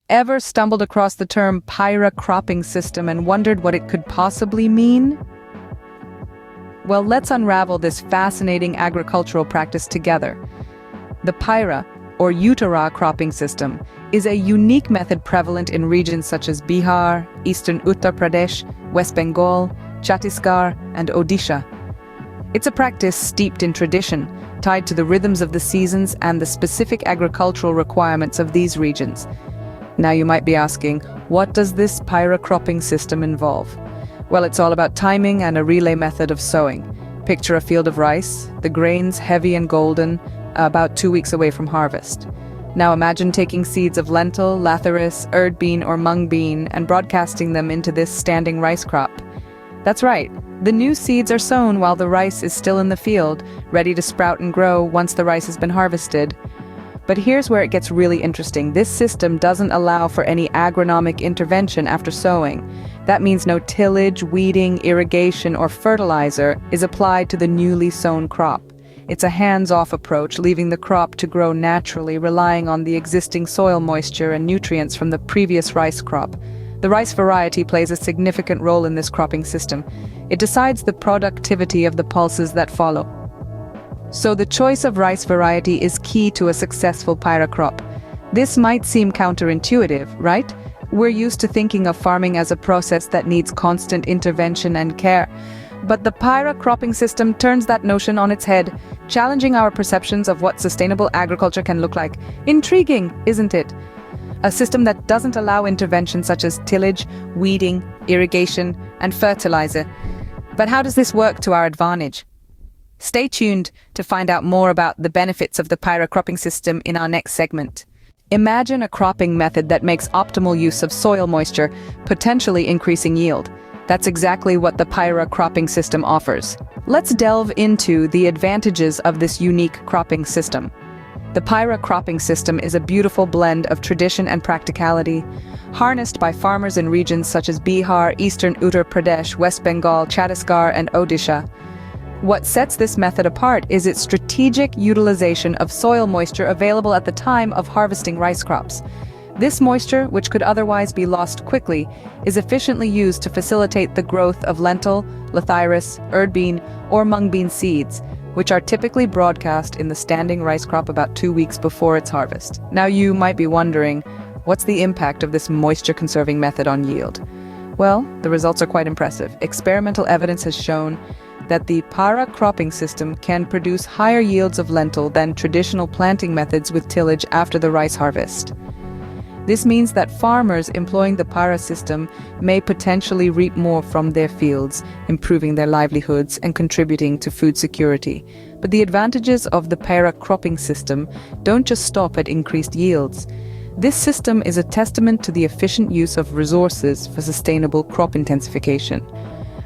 Ever stumbled across the term Paira cropping system and wondered what it could possibly mean? Well, let's unravel this fascinating agricultural practice together. The Paira, or Utara cropping system, is a unique method prevalent in regions such as Bihar, eastern Uttar Pradesh, West Bengal, Chhattisgarh, and Odisha. It's a practice steeped in tradition, tied to the rhythms of the seasons and the specific agricultural requirements of these regions. Now you might be asking, what does this Paira cropping system involve? Well, it's all about timing and a relay method of sowing. Picture a field of rice, the grains heavy and golden, about 2 weeks away from harvest. Now imagine taking seeds of lentil, lathyrus, erd bean, or mung bean and broadcasting them into this standing rice crop. That's right, the new seeds are sown while the rice is still in the field, ready to sprout and grow once the rice has been harvested. But here's where it gets really interesting. This system doesn't allow for any agronomic intervention after sowing. That means no tillage, weeding, irrigation, or fertilizer is applied to the newly sown crop. It's a hands-off approach, leaving the crop to grow naturally, relying on the existing soil moisture and nutrients from the previous rice crop. The rice variety plays a significant role in this cropping system. It decides the productivity of the pulses that follow. So the choice of rice variety is key to a successful Paira crop. This might seem counterintuitive, right? We're used to thinking of farming as a process that needs constant intervention and care. But the Paira cropping system turns that notion on its head, challenging our perceptions of what sustainable agriculture can look like. Intriguing, isn't it? A system that doesn't allow intervention such as tillage, weeding, irrigation, and fertilizer. But how does this work to our advantage? Stay tuned to find out more about the benefits of the Paira cropping system in our next segment. Imagine a cropping method that makes optimal use of soil moisture, potentially increasing yield. That's exactly what the Paira cropping system offers. Let's delve into the advantages of this unique cropping system. The Paira cropping system is a beautiful blend of tradition and practicality, harnessed by farmers in regions such as Bihar, eastern Uttar Pradesh, West Bengal, Chhattisgarh, and Odisha. What sets this method apart is its strategic utilization of soil moisture available at the time of harvesting rice crops. This moisture, which could otherwise be lost quickly, is efficiently used to facilitate the growth of lentil, lathyrus, erd bean, or mung bean seeds, which are typically broadcast in the standing rice crop about 2 weeks before its harvest. Now you might be wondering, what's the impact of this moisture-conserving method on yield? Well, the results are quite impressive. Experimental evidence has shown that the Paira cropping system can produce higher yields of lentil than traditional planting methods with tillage after the rice harvest. This means that farmers employing the Paira system may potentially reap more from their fields, improving their livelihoods and contributing to food security. But the advantages of the Paira cropping system don't just stop at increased yields. This system is a testament to the efficient use of resources for sustainable crop intensification.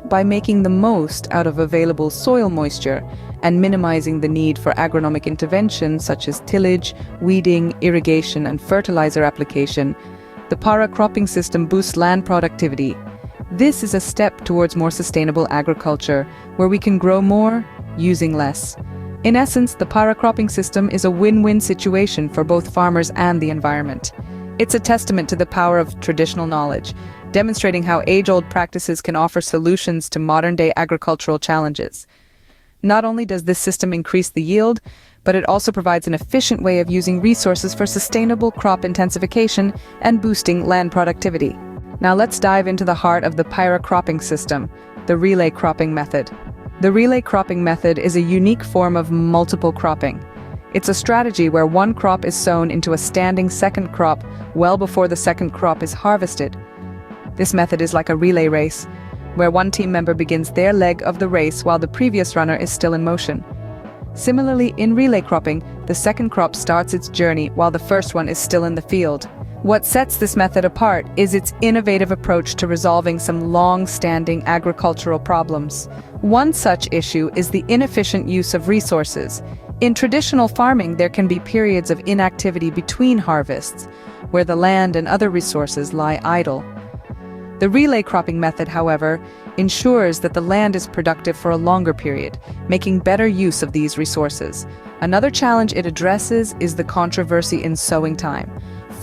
By making the most out of available soil moisture and minimizing the need for agronomic intervention such as tillage, weeding, irrigation, and fertilizer application, the Paira cropping system boosts land productivity. This is a step towards more sustainable agriculture, where we can grow more, using less. In essence, the Paira cropping system is a win-win situation for both farmers and the environment. It's a testament to the power of traditional knowledge, demonstrating how age-old practices can offer solutions to modern-day agricultural challenges. Not only does this system increase the yield, but it also provides an efficient way of using resources for sustainable crop intensification and boosting land productivity. Now let's dive into the heart of the Paira cropping system, the relay cropping method. The relay cropping method is a unique form of multiple cropping. It's a strategy where one crop is sown into a standing second crop well before the second crop is harvested. This method is like a relay race, where one team member begins their leg of the race while the previous runner is still in motion. Similarly, in relay cropping, the second crop starts its journey while the first one is still in the field. What sets this method apart is its innovative approach to resolving some long-standing agricultural problems. One such issue is the inefficient use of resources. In traditional farming, there can be periods of inactivity between harvests, where the land and other resources lie idle. The relay cropping method, however, ensures that the land is productive for a longer period, making better use of these resources. Another challenge it addresses is the controversy in sowing time.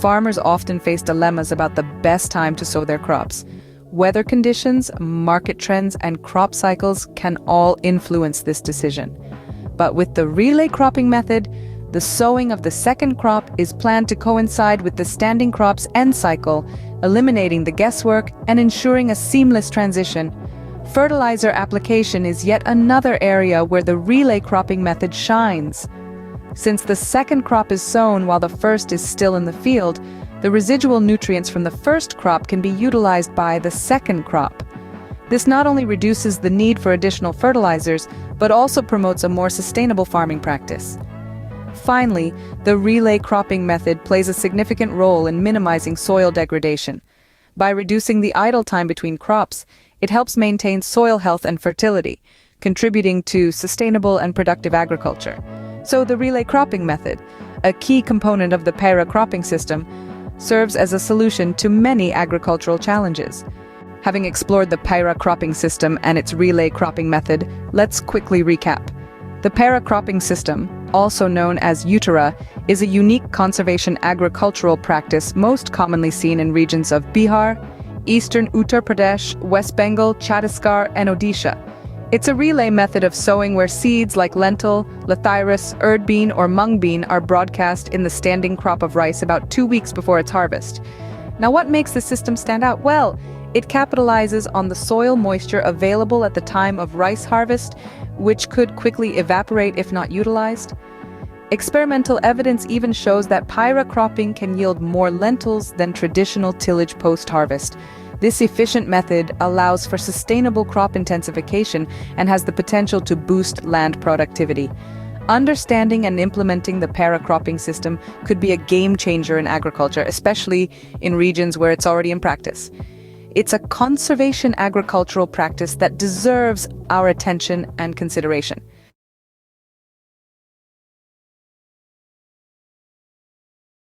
farmers often face dilemmas about the best time to sow their crops. Weather conditions, market trends, and crop cycles can all influence this decision. But with the relay cropping method, the sowing of the second crop is planned to coincide with the standing crop's end cycle, eliminating the guesswork and ensuring a seamless transition. Fertilizer application is yet another area where the relay cropping method shines. Since the second crop is sown while the first is still in the field, the residual nutrients from the first crop can be utilized by the second crop. This not only reduces the need for additional fertilizers, but also promotes a more sustainable farming practice. Finally, the relay cropping method plays a significant role in minimizing soil degradation. By reducing the idle time between crops, it helps maintain soil health and fertility, contributing to sustainable and productive agriculture. So the relay cropping method, a key component of the Paira cropping system, serves as a solution to many agricultural challenges. Having explored the Paira cropping system and its relay cropping method, let's quickly recap. The Paira cropping system, also known as Utara, is a unique conservation agricultural practice most commonly seen in regions of Bihar, eastern Uttar Pradesh, West Bengal, Chhattisgarh, and Odisha. It's a relay method of sowing where seeds like lentil, lathyrus, urd bean, or mung bean are broadcast in the standing crop of rice about 2 weeks before its harvest. Now, what makes the system stand out? Well, it capitalizes on the soil moisture available at the time of rice harvest, which could quickly evaporate if not utilized. Experimental evidence even shows that Paira cropping can yield more lentils than traditional tillage post-harvest. This efficient method allows for sustainable crop intensification and has the potential to boost land productivity. Understanding and implementing the Paira cropping system could be a game changer in agriculture, especially in regions where it's already in practice. It's a conservation agricultural practice that deserves our attention and consideration.